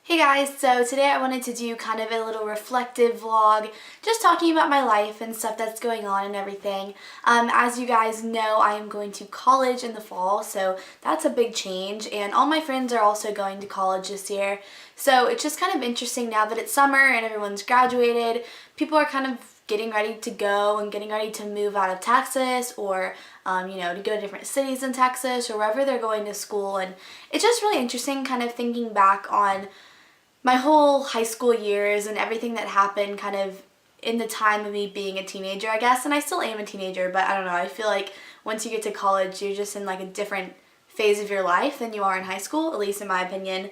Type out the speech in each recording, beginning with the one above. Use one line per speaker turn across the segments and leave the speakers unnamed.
Hey guys, so today I wanted to do kind of a little reflective vlog, just talking about my life and stuff that's going on and everything. As you guys know, I am going to college in the fall, so that's a big change, and all my friends are also going to college this year. So it's just kind of interesting now that it's summer and everyone's graduated. People are kind of getting ready to go and getting ready to move out of Texas or to go to different cities in Texas or wherever they're going to school. And it's just really interesting kind of thinking back on my whole high school years and everything that happened kind of in the time of me being a teenager, I guess. And I still am a teenager, but I don't know, I feel like once you get to college, you're just in like a different phase of your life than you are in high school, at least in my opinion.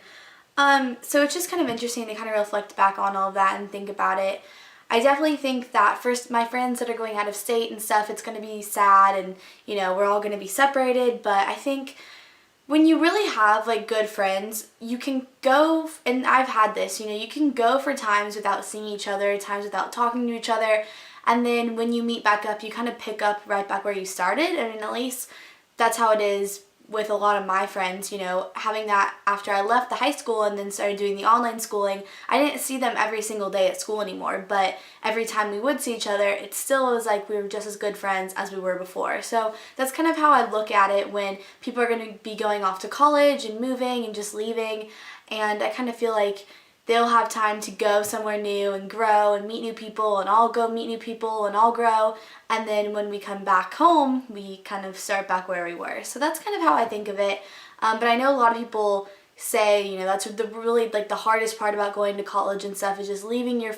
So it's just kind of interesting to kind of reflect back on all of that and think about it. I definitely think that first, my friends that are going out of state and stuff, it's going to be sad and, we're all going to be separated, but I think when you really have like good friends, you can go, and I've had this, you can go for times without seeing each other, times without talking to each other, and then when you meet back up, you kind of pick up right back where you started. I mean, at least that's how it is with a lot of my friends, having that after I left the high school and then started doing the online schooling. I didn't see them every single day at school anymore, but every time we would see each other, it still was like we were just as good friends as we were before. So that's kind of how I look at it when people are going to be going off to college and moving and just leaving, and I kind of feel like they'll have time to go somewhere new and grow and meet new people, and I'll go meet new people and I'll grow, and then when we come back home, we kind of start back where we were. So that's kind of how I think of it. But I know a lot of people say, that's the really like the hardest part about going to college and stuff is just leaving your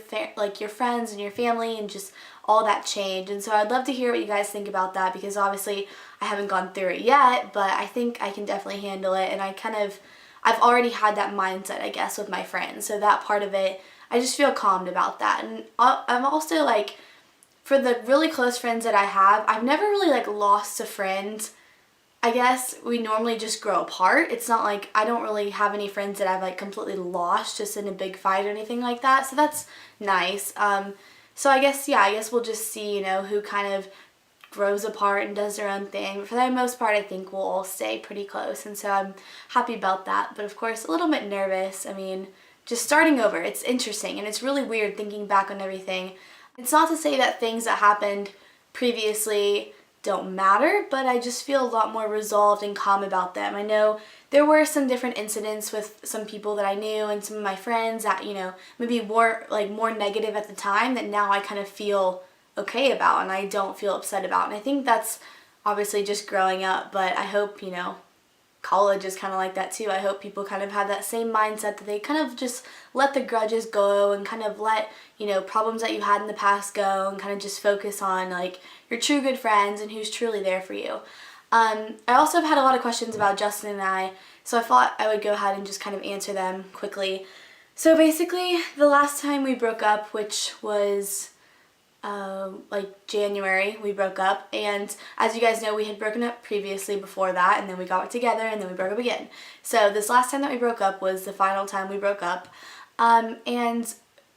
your friends and your family and just all that change. And so I'd love to hear what you guys think about that, because obviously I haven't gone through it yet, but I think I can definitely handle it, and I've already had that mindset, I guess, with my friends. So that part of it, I just feel calmed about that. And I'm also like, for the really close friends that I have, I've never really like lost a friend. I guess we normally just grow apart. It's not like I don't really have any friends that I've like completely lost just in a big fight or anything like that. So that's nice. So I guess we'll just see, who kind of grows apart and does their own thing. But for the most part, I think we'll all stay pretty close, and so I'm happy about that. But of course, a little bit nervous. I mean, just starting over, it's interesting, and it's really weird thinking back on everything. It's not to say that things that happened previously don't matter, but I just feel a lot more resolved and calm about them. I know there were some different incidents with some people that I knew and some of my friends that, maybe were like more negative at the time, that now I kind of feel okay about and I don't feel upset about. And I think that's obviously just growing up, but I hope, college is kind of like that too. I hope people kind of have that same mindset, that they kind of just let the grudges go and kind of let, problems that you had in the past go, and kind of just focus on like your true good friends and who's truly there for you. I also have had a lot of questions about Justin and I, so I thought I would go ahead and just kind of answer them quickly. So basically, the last time we broke up, which was like January, we broke up, and as you guys know, we had broken up previously before that, and then we got back together, and then we broke up again. So this last time that we broke up was the final time we broke up, and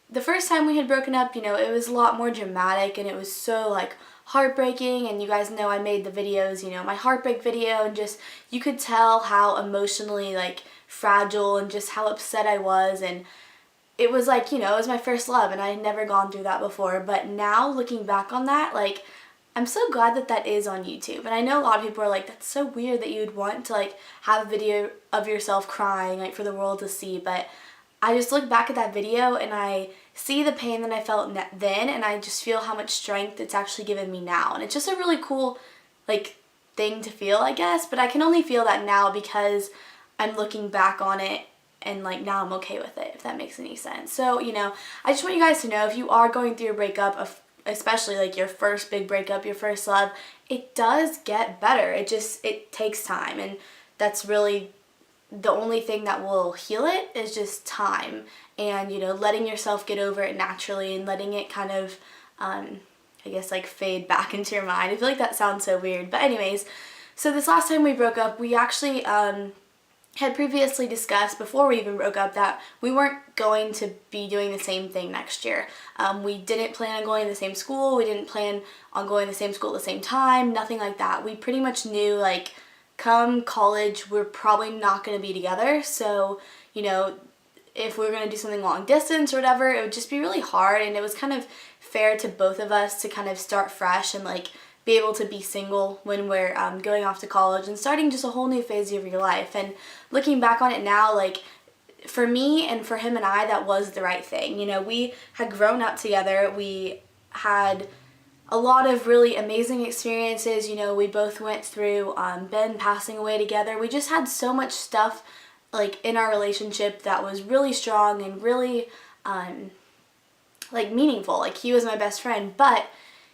the first time we had broken up, it was a lot more dramatic, and it was so like heartbreaking, and you guys know I made the videos, my heartbreak video, and just you could tell how emotionally like fragile and just how upset I was. And it was like, it was my first love, and I had never gone through that before. But now looking back on that, like, I'm so glad that that is on YouTube. And I know a lot of people are like, that's so weird that you would want to like have a video of yourself crying like for the world to see. But I just look back at that video and I see the pain that I felt then, and I just feel how much strength it's actually given me now. And it's just a really cool like thing to feel, I guess. But I can only feel that now because I'm looking back on it, and like now I'm okay with it, if that makes any sense. So, I just want you guys to know, if you are going through a breakup, especially like your first big breakup, your first love, it does get better. It takes time, and that's really the only thing that will heal it is just time, and letting yourself get over it naturally, and letting it kind of I guess like fade back into your mind. I feel like that sounds so weird, but anyways, so this last time we broke up, we actually had previously discussed before we even broke up that we weren't going to be doing the same thing next year. We didn't plan on going to the same school. We didn't plan on going to the same school at the same time. Nothing like that. We pretty much knew like come college we're probably not going to be together. So, if we were going to do something long distance or whatever, it would just be really hard, and it was kind of fair to both of us to kind of start fresh and like be able to be single when we're going off to college and starting just a whole new phase of your life. And looking back on it now, like for me and for him and I, that was the right thing. You know, we had grown up together. We had a lot of really amazing experiences. You know, we both went through Ben passing away together. We just had so much stuff like in our relationship that was really strong and really like meaningful. Like he was my best friend, but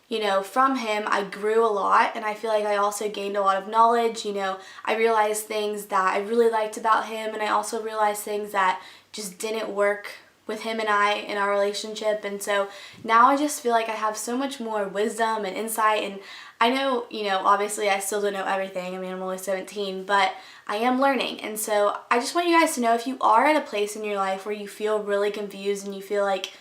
you know, from him I grew a lot, and I feel like I also gained a lot of knowledge. You know, I realized things that I really liked about him, and I also realized things that just didn't work with him and I in our relationship. And so now I just feel like I have so much more wisdom and insight, and I know, you know, obviously I still don't know everything. I mean, I'm only 17, but I am learning. And so I just want you guys to know, if you are at a place in your life where you feel really confused and you feel like,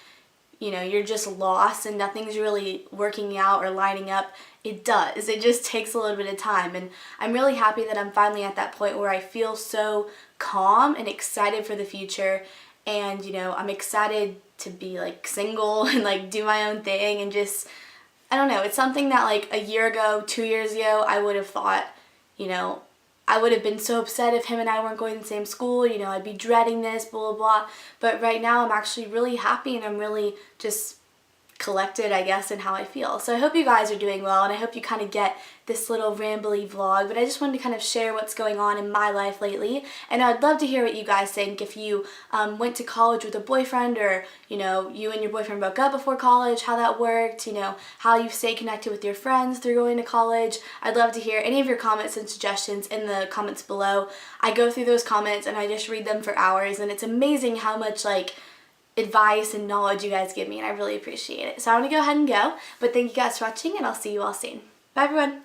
you know, you're just lost and nothing's really working out or lining up, it does. It just takes a little bit of time. And I'm really happy that I'm finally at that point where I feel so calm and excited for the future. And, you know, I'm excited to be like single and like do my own thing and just, I don't know, it's something that like a year ago, 2 years ago, I would have thought, you know, I would have been so upset if him and I weren't going to the same school, you know, I'd be dreading this, blah, blah, blah. But right now I'm actually really happy, and I'm really just collected, I guess, in how I feel. So I hope you guys are doing well, and I hope you kind of get this little rambly vlog, but I just wanted to kind of share what's going on in my life lately. And I'd love to hear what you guys think. If you went to college with a boyfriend, or you know, you and your boyfriend broke up before college, how that worked, you know, how you stay connected with your friends through going to college. I'd love to hear any of your comments and suggestions in the comments below. I go through those comments and I just read them for hours, and it's amazing how much like advice and knowledge you guys give me, and I really appreciate it. So I'm gonna go ahead and go, but thank you guys for watching, and I'll see you all soon. Bye everyone.